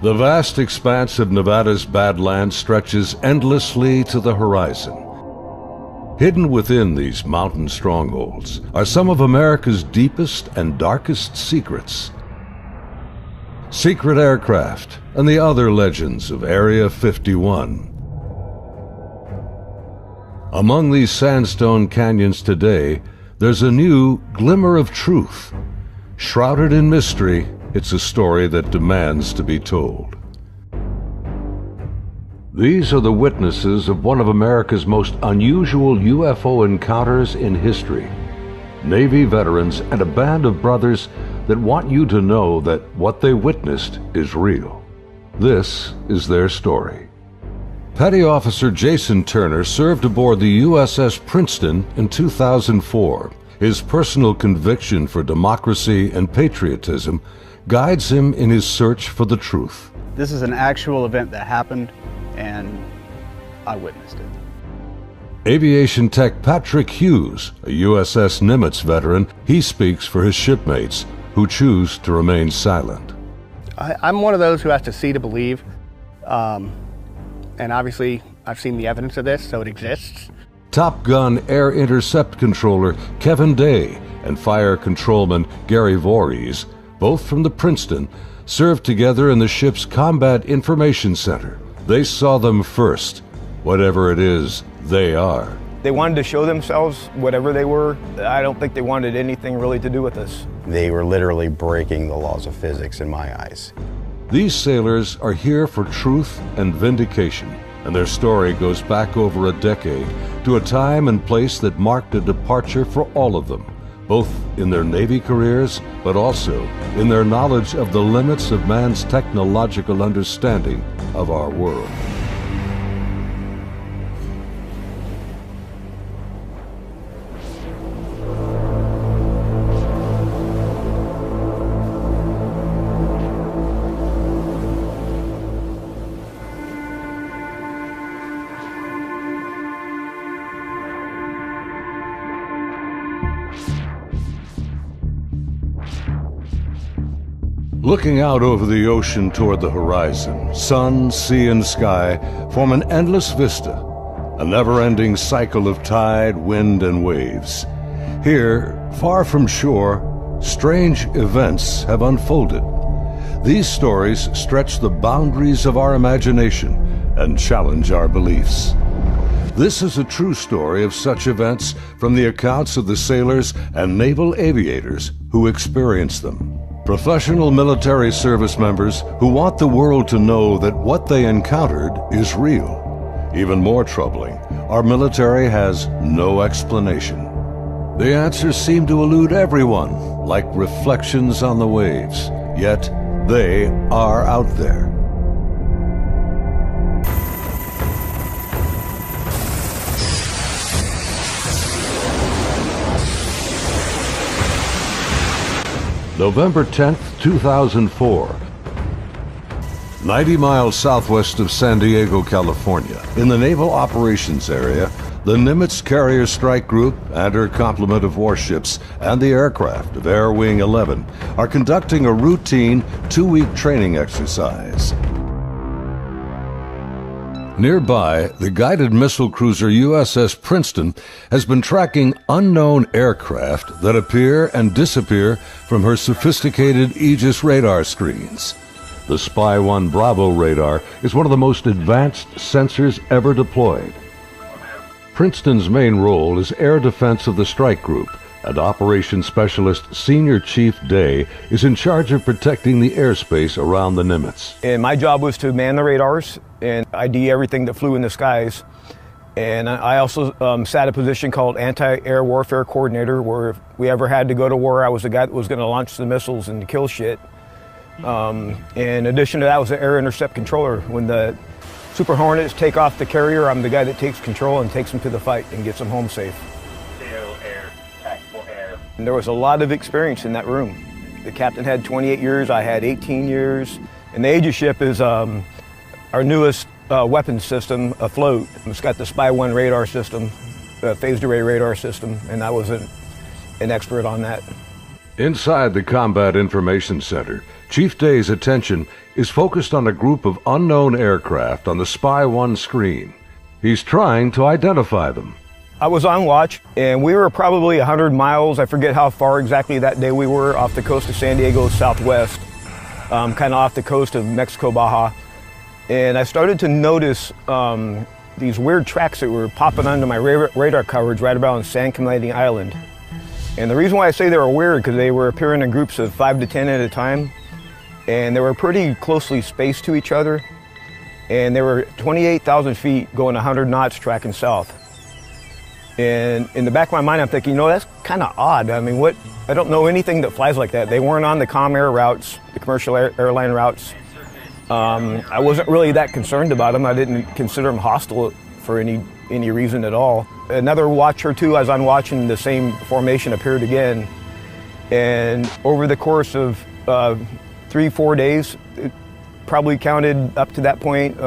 The vast expanse of Nevada's Badlands stretches endlessly to the horizon. Hidden within these mountain strongholds are some of America's deepest and darkest secrets. Secret aircraft and the other legends of Area 51. Among these sandstone canyons today, there's a new glimmer of truth. Shrouded in mystery, it's a story that demands to be told. These are the witnesses of one of America's most unusual UFO encounters in history. Navy veterans and a band of brothers that want you to know that what they witnessed is real. This is their story. Petty Officer Jason Turner served aboard the USS Princeton in 2004. His personal conviction for democracy and patriotism guides him in his search for the truth. This is an actual event that happened, and I witnessed it. Aviation tech Patrick Hughes, a USS Nimitz veteran, he speaks for his shipmates who choose to remain silent. I'm one of those who has to see to believe, and obviously I've seen the evidence of this, so it exists. Top Gun Air Intercept Controller Kevin Day and Fire Controlman Gary Voorhees, both from the Princeton, served together in the ship's Combat Information Center. They saw them first, whatever it is they are. They wanted to show themselves, whatever they were. I don't think they wanted anything really to do with us. They were literally breaking the laws of physics in my eyes. These sailors are here for truth and vindication, and their story goes back over a decade to a time and place that marked a departure for all of them, both in their Navy careers, but also in their knowledge of the limits of man's technological understanding of our world. Looking out over the ocean toward the horizon, sun, sea, and sky form an endless vista, a never-ending cycle of tide, wind, and waves. Here, far from shore, strange events have unfolded. These stories stretch the boundaries of our imagination and challenge our beliefs. This is a true story of such events from the accounts of the sailors and naval aviators who experienced them. Professional military service members who want the world to know that what they encountered is real. Even more troubling, our military has no explanation. The answers seem to elude everyone, like reflections on the waves, yet they are out there. November 10th, 2004. 90 miles southwest of San Diego, California, in the Naval Operations Area, the Nimitz Carrier Strike Group and her complement of warships and the aircraft of Air Wing 11 are conducting a routine 2-week training exercise. Nearby, the guided missile cruiser USS Princeton has been tracking unknown aircraft that appear and disappear from her sophisticated Aegis radar screens. The Spy 1 Bravo radar is one of the most advanced sensors ever deployed. Princeton's main role is air defense of the strike group, and Operations Specialist Senior Chief Day is in charge of protecting the airspace around the Nimitz. And my job was to man the radars and ID everything that flew in the skies. And I also sat a position called Anti-Air Warfare Coordinator, where if we ever had to go to war, I was the guy that was going to launch the missiles and kill shit. In addition to that, I was the Air Intercept Controller. When the Super Hornets take off the carrier, I'm the guy that takes control and takes them to the fight and gets them home safe. And there was a lot of experience in that room. The captain had 28 years, I had 18 years. And the Aegis ship is our newest weapons system afloat. It's got the Spy 1 radar system, the phased array radar system, and I was an expert on that. Inside the Combat Information Center, Chief Day's attention is focused on a group of unknown aircraft on the Spy 1 screen. He's trying to identify them. I was on watch, and we were probably 100 miles, I forget how far exactly that day we were, off the coast of San Diego southwest, kind of off the coast of Mexico, Baja. And I started to notice these weird tracks that were popping onto my radar coverage right around San Clemente Island. And the reason why I say they were weird, because they were appearing in groups of 5 to 10 at a time, and they were pretty closely spaced to each other, and they were 28,000 feet going 100 knots tracking south. And in the back of my mind, I'm thinking, that's kind of odd. I mean, I don't know anything that flies like that. They weren't on the comm air routes, the commercial airline routes. I wasn't really that concerned about them. I didn't consider them hostile for any reason at all. Another watch or two, as I'm watching, the same formation appeared again. And over the course of 3-4 days, it probably counted up to that point,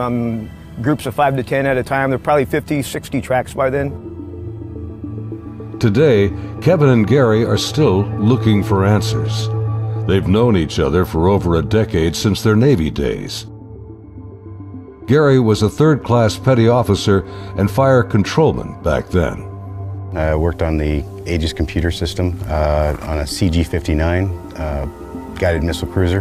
groups of 5 to 10 at a time. There were probably 50, 60 tracks by then. Today, Kevin and Gary are still looking for answers. They've known each other for over a decade since their Navy days. Gary was a third-class petty officer and fire controlman back then. I worked on the Aegis computer system on a CG-59 guided missile cruiser,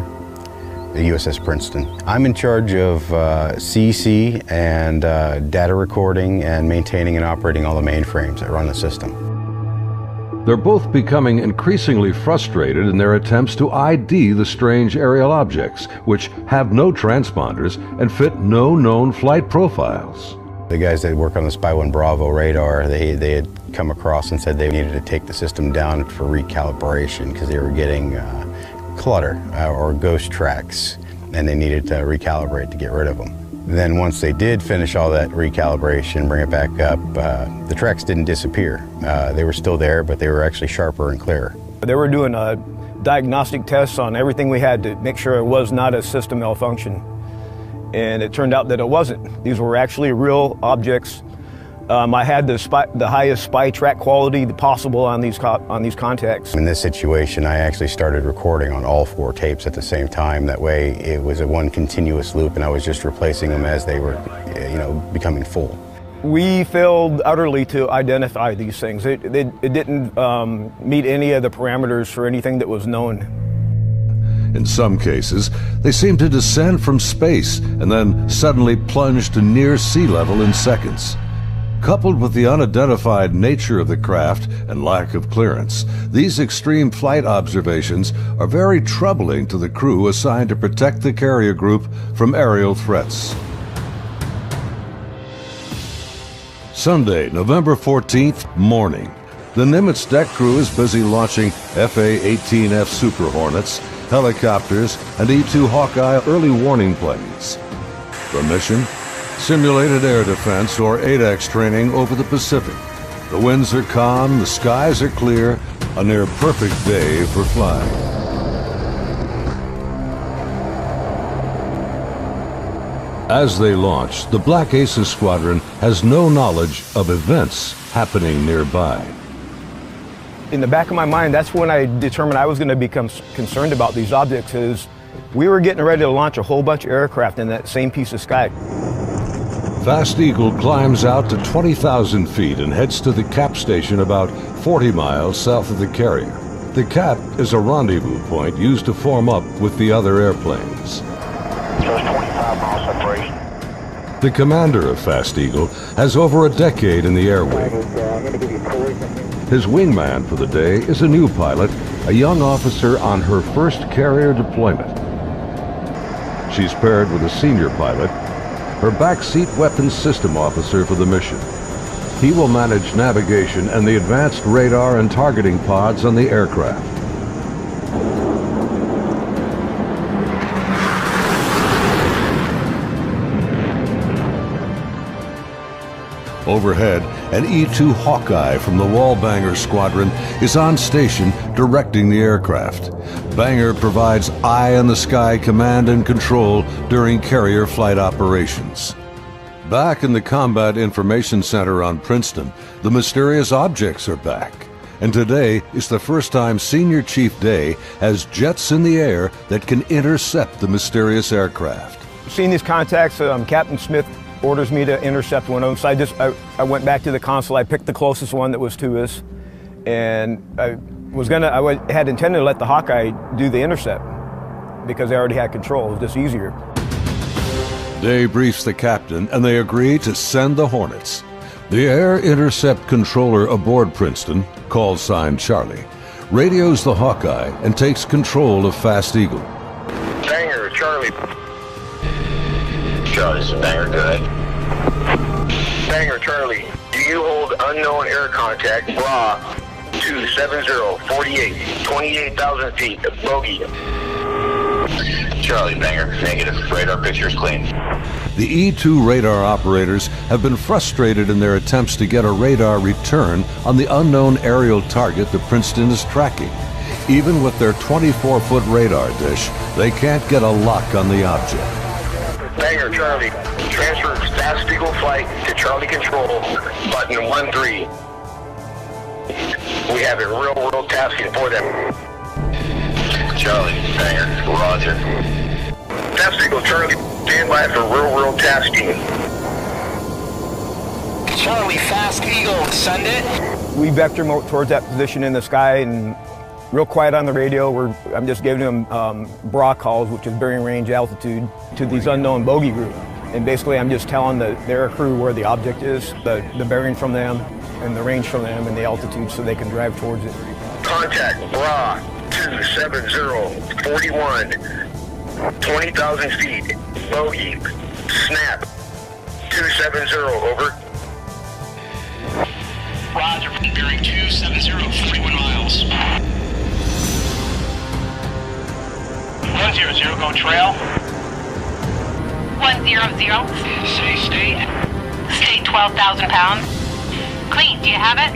the USS Princeton. I'm in charge of CEC and data recording and maintaining and operating all the mainframes that run the system. They're both becoming increasingly frustrated in their attempts to ID the strange aerial objects, which have no transponders and fit no known flight profiles. The guys that work on the Spy 1 Bravo radar, they had come across and said they needed to take the system down for recalibration because they were getting clutter or ghost tracks, and they needed to recalibrate to get rid of them. Then once they did finish all that recalibration, bring it back up, the tracks didn't disappear. They were still there, but they were actually sharper and clearer. They were doing diagnostic tests on everything we had to make sure it was not a system malfunction. And it turned out that it wasn't. These were actually real objects. I had the highest spy track quality possible on these contacts. In this situation, I actually started recording on all 4 tapes at the same time. That way, it was a one continuous loop, and I was just replacing them as they were, becoming full. We failed utterly to identify these things. It didn't meet any of the parameters for anything that was known. In some cases, they seemed to descend from space and then suddenly plunge to near sea level in seconds. Coupled with the unidentified nature of the craft and lack of clearance, these extreme flight observations are very troubling to the crew assigned to protect the carrier group from aerial threats. Sunday, November 14th, morning. The Nimitz deck crew is busy launching FA-18F Super Hornets, helicopters, and E-2 Hawkeye early warning planes. The mission? Simulated air defense, or ADEX training over the Pacific. The winds are calm, the skies are clear, a near perfect day for flying. As they launch, the Black Aces Squadron has no knowledge of events happening nearby. In the back of my mind, that's when I determined I was going to become concerned about these objects, is we were getting ready to launch a whole bunch of aircraft in that same piece of sky. Fast Eagle climbs out to 20,000 feet and heads to the cap station about 40 miles south of the carrier. The cap is a rendezvous point used to form up with the other airplanes. Just 25 miles separation. The commander of Fast Eagle has over a decade in the air wing. His wingman for the day is a new pilot, a young officer on her first carrier deployment. She's paired with a senior pilot, her backseat weapons system officer for the mission. He will manage navigation and the advanced radar and targeting pods on the aircraft. Overhead, an E-2 Hawkeye from the Wallbanger Squadron is on station directing the aircraft. Banger provides eye-in-the-sky command and control during carrier flight operations. Back in the Combat Information Center on Princeton, the mysterious objects are back. And today is the first time Senior Chief Day has jets in the air that can intercept the mysterious aircraft. Seeing these contacts, Captain Smith orders me to intercept one of them. So I went back to the console. I picked the closest one that was to us, and I had intended to let the Hawkeye do the intercept because they already had control. It was just easier. Day briefs the captain, and they agree to send the Hornets. The air intercept controller aboard Princeton, call sign Charlie, radios the Hawkeye and takes control of Fast Eagle. Banger, Charlie. Charlie, this is Banger, go ahead. Banger, Charlie. Do you hold unknown air contact, bra, 270-48, 28,000 feet, bogey. Charlie, Banger, negative. Radar picture is clean. The E-2 radar operators have been frustrated in their attempts to get a radar return on the unknown aerial target that Princeton is tracking. Even with their 24-foot radar dish, they can't get a lock on the object. Banger, Charlie. Transfer Fast Eagle flight to Charlie Control, button 13. We have a real-world tasking for them. Charlie, Banger, roger. Fast Eagle, Charlie, stand by for real-world tasking. Charlie, Fast Eagle, send it. We vector them towards that position in the sky, and real quiet on the radio. I'm just giving them bra calls, which is bearing range altitude, to these unknown bogey group. And basically I'm just telling their crew where the object is, the bearing from them, and the range from them, and the altitude so they can drive towards it. Contact bra 270-41, 20,000 feet, bogey, snap, 270, over. Roger, bearing 270, 41 miles. 100, go trail. 100. Stay 12,000 pounds. Clean, do you have it?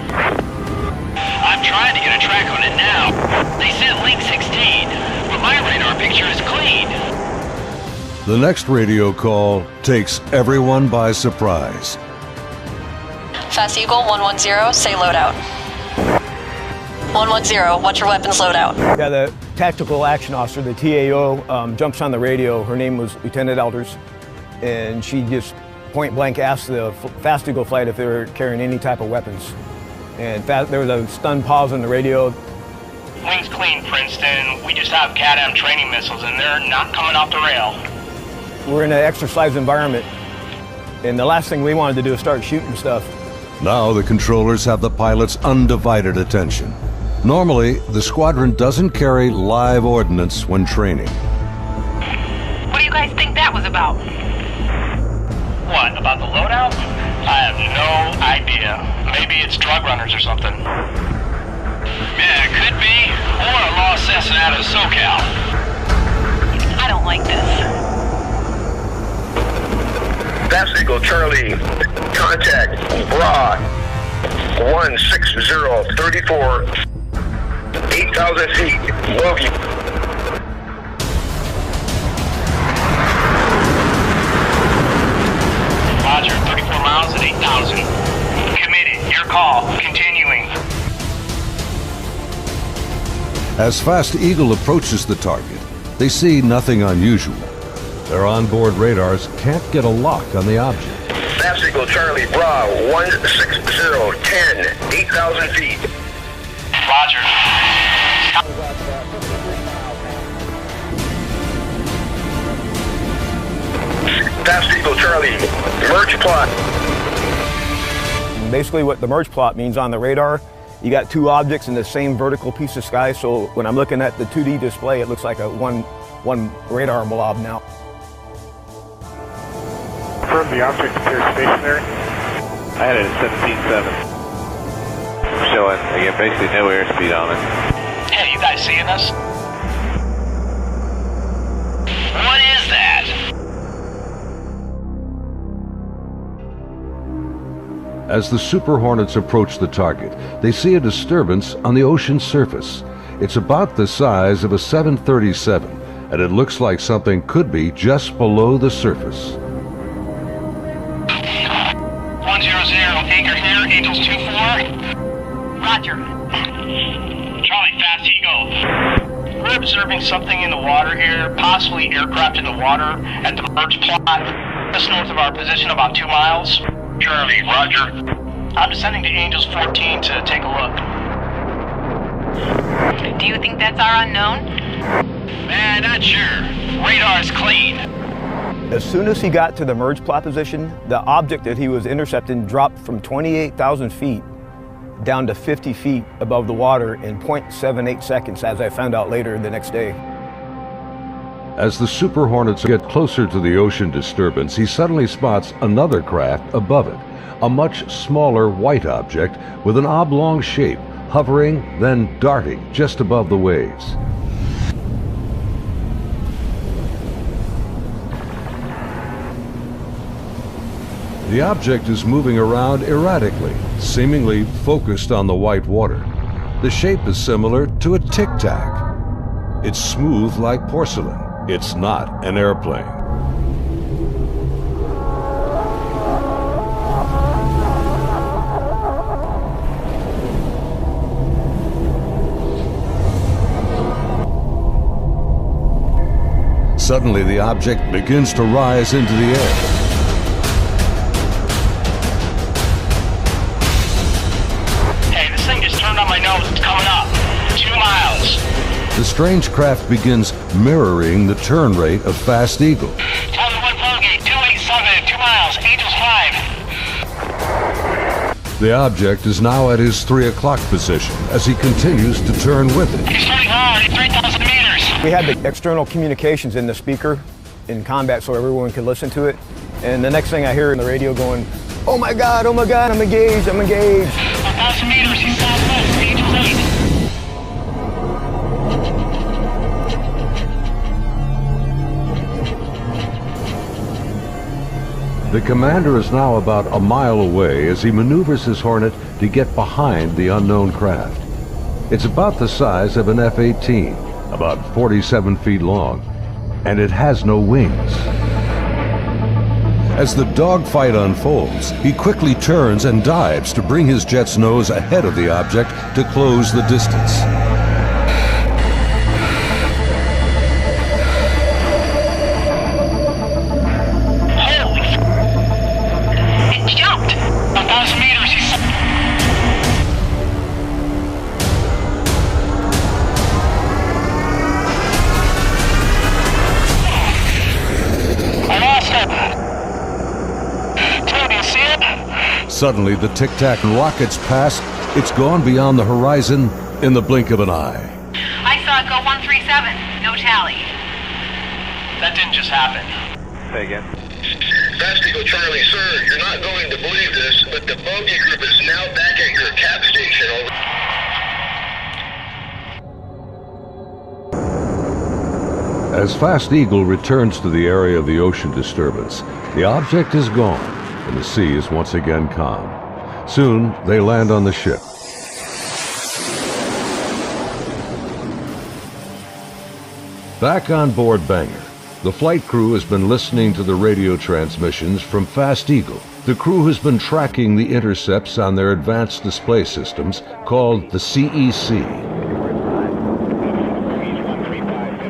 I'm trying to get a track on it now. They sent link 16, but my radar picture is clean. The next radio call takes everyone by surprise. Fast Eagle 110, say loadout. 110, what's your weapons loadout? Yeah, the tactical action officer, the TAO, jumps on the radio. Her name was Lieutenant Elders, and she just point blank asked the Fast Eagle flight if they were carrying any type of weapons. And there was a stunned pause on the radio. Wings clean, Princeton. We just have CADAM training missiles, and they're not coming off the rail. We're in an exercise environment, and the last thing we wanted to do is start shooting stuff. Now the controllers have the pilot's undivided attention. Normally, the squadron doesn't carry live ordnance when training. What do you guys think that was about? What, about the loadout? I have no idea. Maybe it's drug runners or something. Yeah, it could be. Or a lost cessna out of SoCal. I don't like this. Fast Eagle, Charlie, contact bra 160-34, 8,000 feet, bogey. Roger, 34 miles at 8,000. Committed, your call, continuing. As Fast Eagle approaches the target, they see nothing unusual. Their onboard radars can't get a lock on the object. Fast Eagle, Charlie, bra 160-10, 8,000 feet. Roger. Fast Eagle, Charlie, merge plot. Basically what the merge plot means on the radar, you got two objects in the same vertical piece of sky, so when I'm looking at the 2D display, it looks like a one radar blob now. Confirm the object appears stationary. I had it at 17.7. Showing, again, basically no airspeed on it. Hey, you guys seeing us? What is that? As the Super Hornets approach the target, they see a disturbance on the ocean surface. It's about the size of a 737, and it looks like something could be just below the surface. 100, anchor here, Angels 24. Roger. Charlie, Fast Eagle. We're observing something in the water here, possibly aircraft in the water at the merge plot, just north of our position, about 2 miles. Charlie, roger. I'm descending to Angels 14 to take a look. Do you think that's our unknown? Man, not sure. Radar's clean. As soon as he got to the merge plot position, the object that he was intercepting dropped from 28,000 feet down to 50 feet above the water in 0.78 seconds, as I found out later the next day. As the Super Hornets get closer to the ocean disturbance, he suddenly spots another craft above it, a much smaller white object with an oblong shape, hovering, then darting just above the waves. The object is moving around erratically, seemingly focused on the white water. The shape is similar to a tic-tac. It's smooth like porcelain. It's not an airplane. Suddenly, the object begins to rise into the air. It's coming up. 2 miles. The strange craft begins mirroring the turn rate of Fast Eagle. 21 Vulgate, 287, 2 miles, Angels 5. The object is now at his 3 o'clock position as he continues to turn with it. He's turning hard at 3,000 meters. We had the external communications in the speaker in combat so everyone could listen to it. And the next thing I hear in the radio going, oh my God, I'm engaged, I'm engaged. 1,000 meters, he's southwest, Angels 8. The commander is now about a mile away as he maneuvers his Hornet to get behind the unknown craft. It's about the size of an F-18, about 47 feet long, and it has no wings. As the dogfight unfolds, he quickly turns and dives to bring his jet's nose ahead of the object to close the distance. Holy f***! It jumped! 1,000 meters, he's... I lost it! Suddenly, the tic-tac rockets past. It's gone beyond the horizon in the blink of an eye. I saw it go 137. No tally. That didn't just happen. Say again. Fast Eagle Charlie, sir, you're not going to believe this, but the bogey group is now back at your cap station. As Fast Eagle returns to the area of the ocean disturbance, the object is gone, and the sea is once again calm. Soon, they land on the ship. Back on board Banger, the flight crew has been listening to the radio transmissions from Fast Eagle. The crew has been tracking the intercepts on their advanced display systems called the CEC.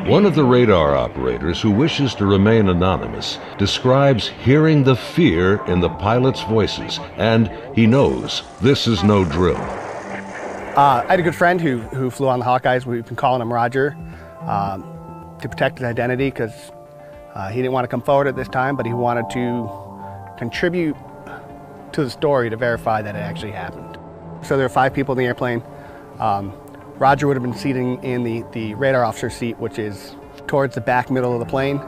One of the radar operators, who wishes to remain anonymous, describes hearing the fear in the pilots' voices, and he knows this is no drill. I had a good friend who flew on the Hawkeyes. We've been calling him Roger to protect his identity because he didn't want to come forward at this time, but he wanted to contribute to the story to verify that it actually happened. So there were 5 people in the airplane. Roger would have been seating in the radar officer seat, which is towards the back middle of the plane.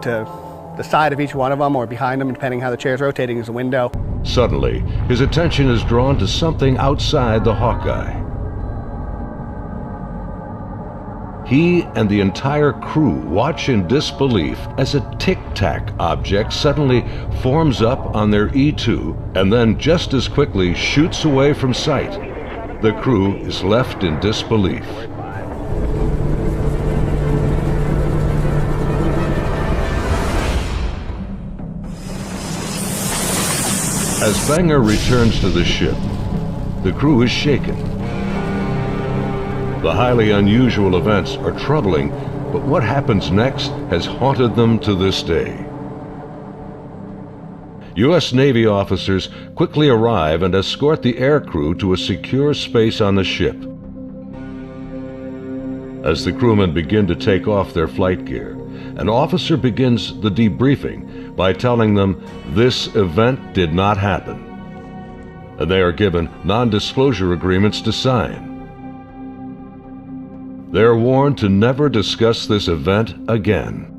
To the side of each one of them or behind them, depending how the chair's rotating, is a window. Suddenly, his attention is drawn to something outside the Hawkeye. He and the entire crew watch in disbelief as a tic-tac object suddenly forms up on their E2 and then just as quickly shoots away from sight. The crew is left in disbelief. As Banger returns to the ship, the crew is shaken. The highly unusual events are troubling, but what happens next has haunted them to this day. U.S. Navy officers quickly arrive and escort the aircrew to a secure space on the ship. As the crewmen begin to take off their flight gear, an officer begins the debriefing by telling them this event did not happen, and they are given non-disclosure agreements to sign. They are warned to never discuss this event again.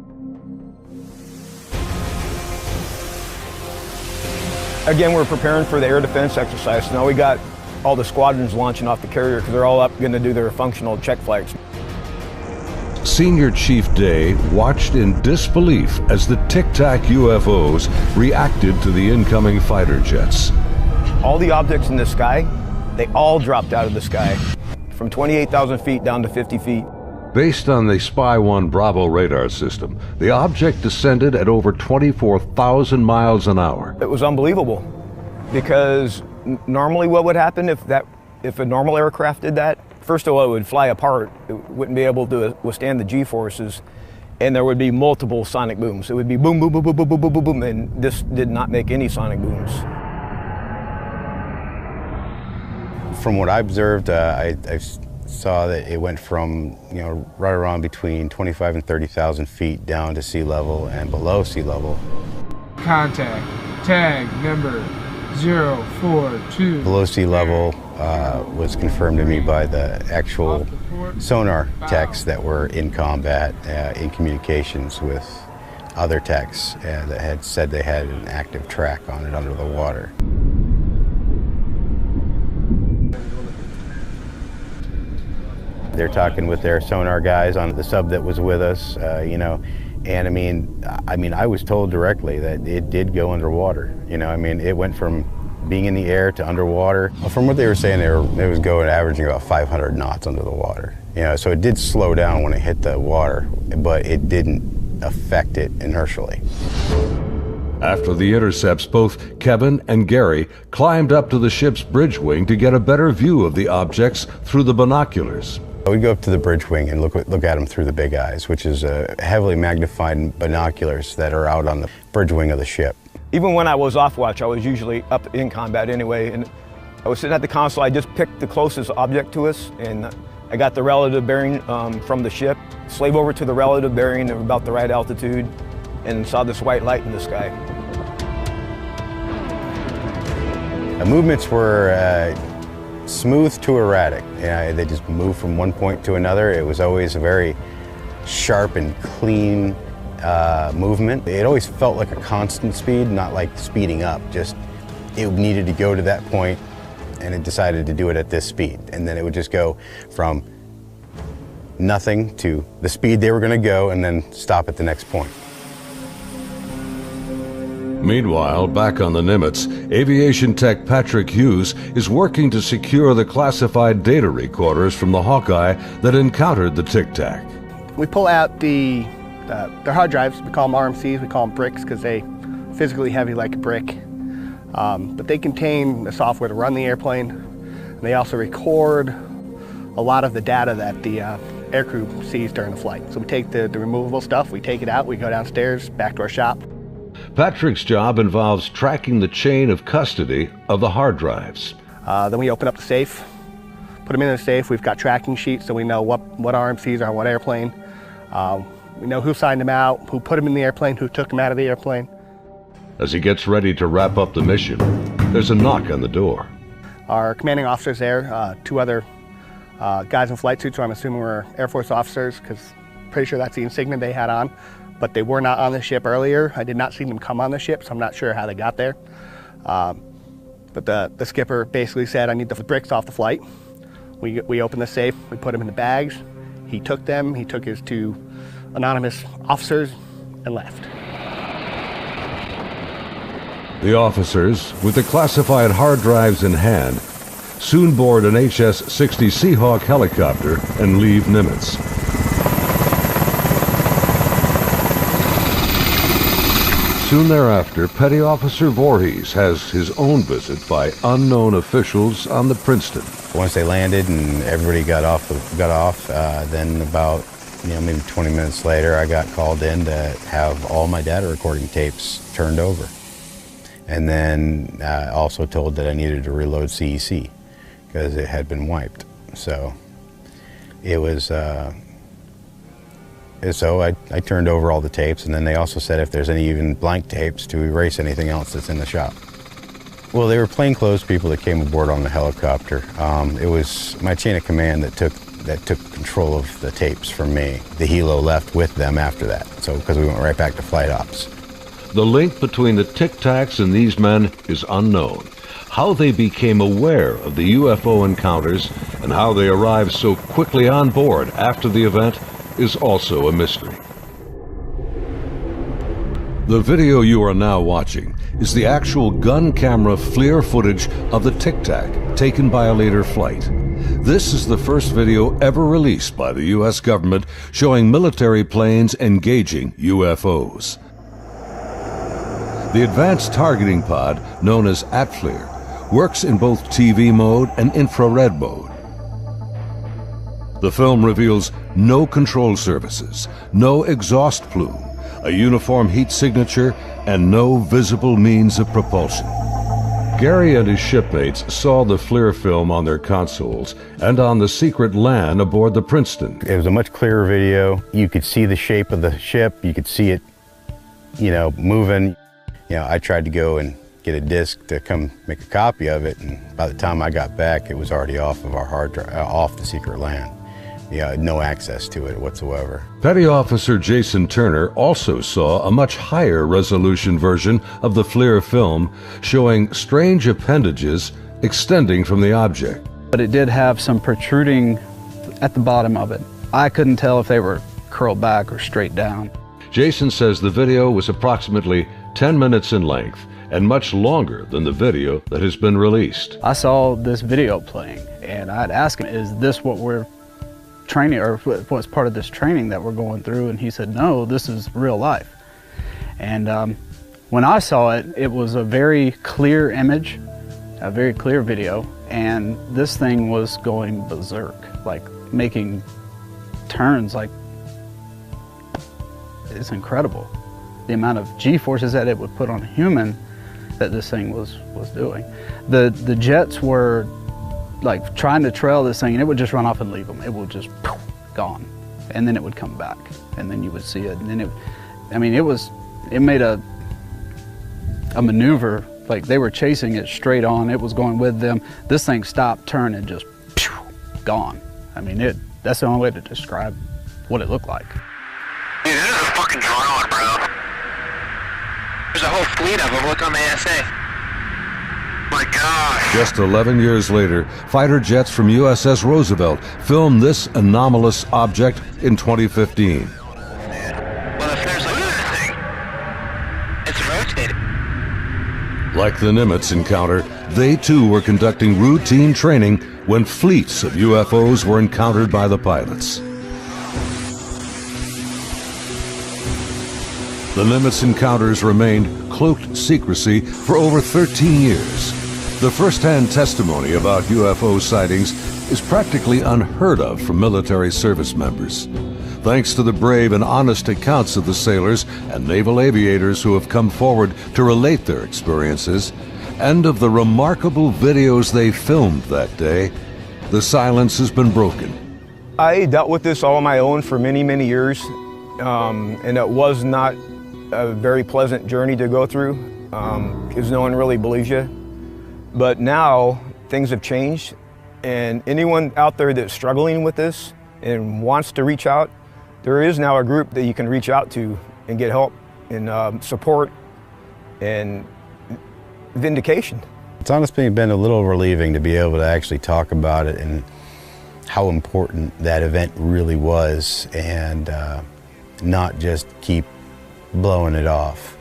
Again, we're preparing for the air defense exercise. Now we got all the squadrons launching off the carrier because they're all up going to do their functional check flights. Senior Chief Day watched in disbelief as the Tic Tac UFOs reacted to the incoming fighter jets. All the objects in the sky, they all dropped out of the sky from 28,000 feet down to 50 feet. Based on the Spy 1 Bravo radar system, the object descended at over 24,000 miles an hour. It was unbelievable because normally what would happen if a normal aircraft did that? First of all, it would fly apart. It wouldn't be able to withstand the G-forces, and there would be multiple sonic booms. It would be boom, boom, boom, boom, boom, boom, boom, boom, boom, and this did not make any sonic booms. From what I observed, I saw that it went from, right around between 25 and 30,000 feet down to sea level and below sea level. Contact, tag number 042. Below sea level was confirmed to me by the actual sonar techs that were in combat, in communications with other techs that had said they had an active track on it under the water. They're talking with their sonar guys on the sub that was with us, and I mean, I was told directly that it did go underwater. It went from being in the air to underwater. From what they were saying, it was going averaging about 500 knots under the water. So it did slow down when it hit the water, but it didn't affect it inertially. After the intercepts, both Kevin and Gary climbed up to the ship's bridge wing to get a better view of the objects through the binoculars. We'd go up to the bridge wing and look at them through the big eyes, which is heavily magnified binoculars that are out on the bridge wing of the ship. Even when I was off watch, I was usually up in combat anyway, and I was sitting at the console. I just picked the closest object to us, and I got the relative bearing from the ship, slave over to the relative bearing at about the right altitude, and saw this white light in the sky. The movements were smooth to erratic. They just moved from one point to another. It was always a very sharp and clean movement. It always felt like a constant speed, not like speeding up. Just it needed to go to that point, and it decided to do it at this speed. And then it would just go from nothing to the speed they were going to go, and then stop at the next point. Meanwhile, back on the Nimitz, aviation tech Patrick Hughes is working to secure the classified data recorders from the Hawkeye that encountered the Tic Tac. We pull out their hard drives. We call them RMCs. We call them bricks because they physically heavy like a brick. But they contain the software to run the airplane. And they also record a lot of the data that the aircrew sees during the flight. So we take the removable stuff, we take it out, we go downstairs, back to our shop. Patrick's job involves tracking the chain of custody of the hard drives. Then we open up the safe, put them in the safe. We've got tracking sheets so we know what RMCs are on what airplane. We know who signed them out, who put them in the airplane, who took them out of the airplane. As he gets ready to wrap up the mission, there's a knock on the door. Our commanding officer's there, two other guys in flight suits, who I'm assuming were Air Force officers, because pretty sure that's the insignia they had on. But they were not on the ship earlier. I did not see them come on the ship, so I'm not sure how they got there. But the skipper basically said, I need the bricks off the flight. We opened the safe, we put them in the bags. He took them, he took his two anonymous officers and left. The officers, with the classified hard drives in hand, soon board an HS-60 Seahawk helicopter and leave Nimitz. Soon thereafter, Petty Officer Voorhees has his own visit by unknown officials on the Princeton. Once they landed and everybody got off, then about maybe 20 minutes later, I got called in to have all my data recording tapes turned over. And then also told that I needed to reload CEC because it had been wiped. So it was, so I turned over all the tapes, and then they also said if there's any even blank tapes to erase anything else that's in the shop. Well, they were plainclothes people that came aboard on the helicopter. It was my chain of command that took control of the tapes from me. The helo left with them after that, so because we went right back to flight ops. The link between the Tic Tacs and these men is unknown. How they became aware of the UFO encounters and how they arrived so quickly on board after the event is also a mystery. The video you are now watching is the actual gun camera FLIR footage of the Tic Tac taken by a later flight. This is the first video ever released by the U.S. government showing military planes engaging UFOs. The advanced targeting pod, known as ATFLIR, works in both TV mode and infrared mode. The film reveals no control surfaces, no exhaust plume, a uniform heat signature, and no visible means of propulsion. Gary and his shipmates saw the FLIR film on their consoles and on the secret LAN aboard the Princeton. It was a much clearer video. You could see the shape of the ship. You could see it, moving. I tried to go and get a disc to come make a copy of it, and by the time I got back, it was already off of our hard drive, off the secret LAN. No access to it whatsoever. Petty Officer Jason Turner also saw a much higher resolution version of the FLIR film showing strange appendages extending from the object. But it did have some protruding at the bottom of it. I couldn't tell if they were curled back or straight down. Jason says the video was approximately 10 minutes in length and much longer than the video that has been released. I saw this video playing and I'd ask him, is this what we're training, or what's part of this training that we're going through? And he said, no, this is real life. And when I saw it, it was a very clear image, a very clear video, and this thing was going berserk, like making turns, like, it's incredible. The amount of G-forces that it would put on a human that this thing was doing. The jets were like trying to trail this thing, and it would just run off and leave them. It would just poof, gone, and then it would come back, and then you would see it, and then it made a maneuver, like they were chasing it straight on. It was going with them. This thing stopped, turned, and just phew, gone. I mean, that's the only way to describe what it looked like. Dude, this is a fucking drone, bro. There's a whole fleet of them. Look on the ASA. My gosh. Just 11 years later, fighter jets from USS Roosevelt filmed this anomalous object in 2015. Well, if there's look at this thing. It's rotating. Like the Nimitz encounter, they too were conducting routine training when fleets of UFOs were encountered by the pilots. The Nimitz encounters remained cloaked secrecy for over 13 years. The first-hand testimony about UFO sightings is practically unheard of from military service members. Thanks to the brave and honest accounts of the sailors and naval aviators who have come forward to relate their experiences, and of the remarkable videos they filmed that day, the silence has been broken. I dealt with this all on my own for many, many years, and it was not a very pleasant journey to go through, because no one really believes you. But now things have changed, and anyone out there that's struggling with this and wants to reach out, there is now a group that you can reach out to and get help and support and vindication. It's honestly been a little relieving to be able to actually talk about it and how important that event really was, and not just keep blowing it off.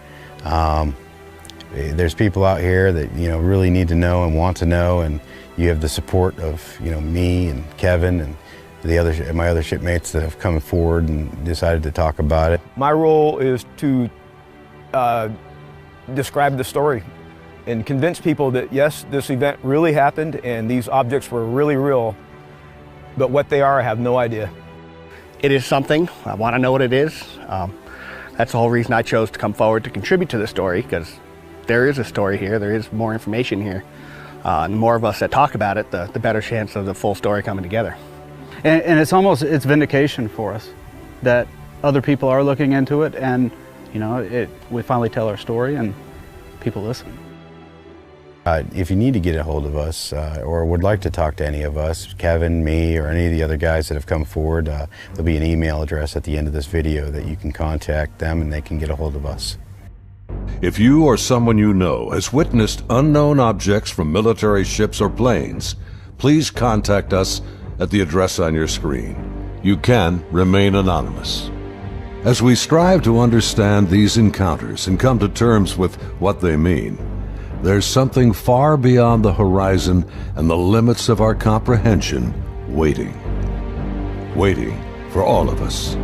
There's people out here that really need to know and want to know, and you have the support of me and Kevin and my other shipmates that have come forward and decided to talk about it. My role is to describe the story and convince people that yes, this event really happened and these objects were really real, but what they are, I have no idea. It is something. I want to know what it is. That's the whole reason I chose to come forward to contribute to the story, because there is a story here, there is more information here. And the more of us that talk about it, the better chance of the full story coming together. And it's vindication for us that other people are looking into it, and you know, we finally tell our story and people listen. If you need to get a hold of us or would like to talk to any of us, Kevin, me, or any of the other guys that have come forward, there'll be an email address at the end of this video that you can contact them and they can get a hold of us. If you or someone you know has witnessed unknown objects from military ships or planes, please contact us at the address on your screen. You can remain anonymous. As we strive to understand these encounters and come to terms with what they mean, there's something far beyond the horizon and the limits of our comprehension waiting for all of us.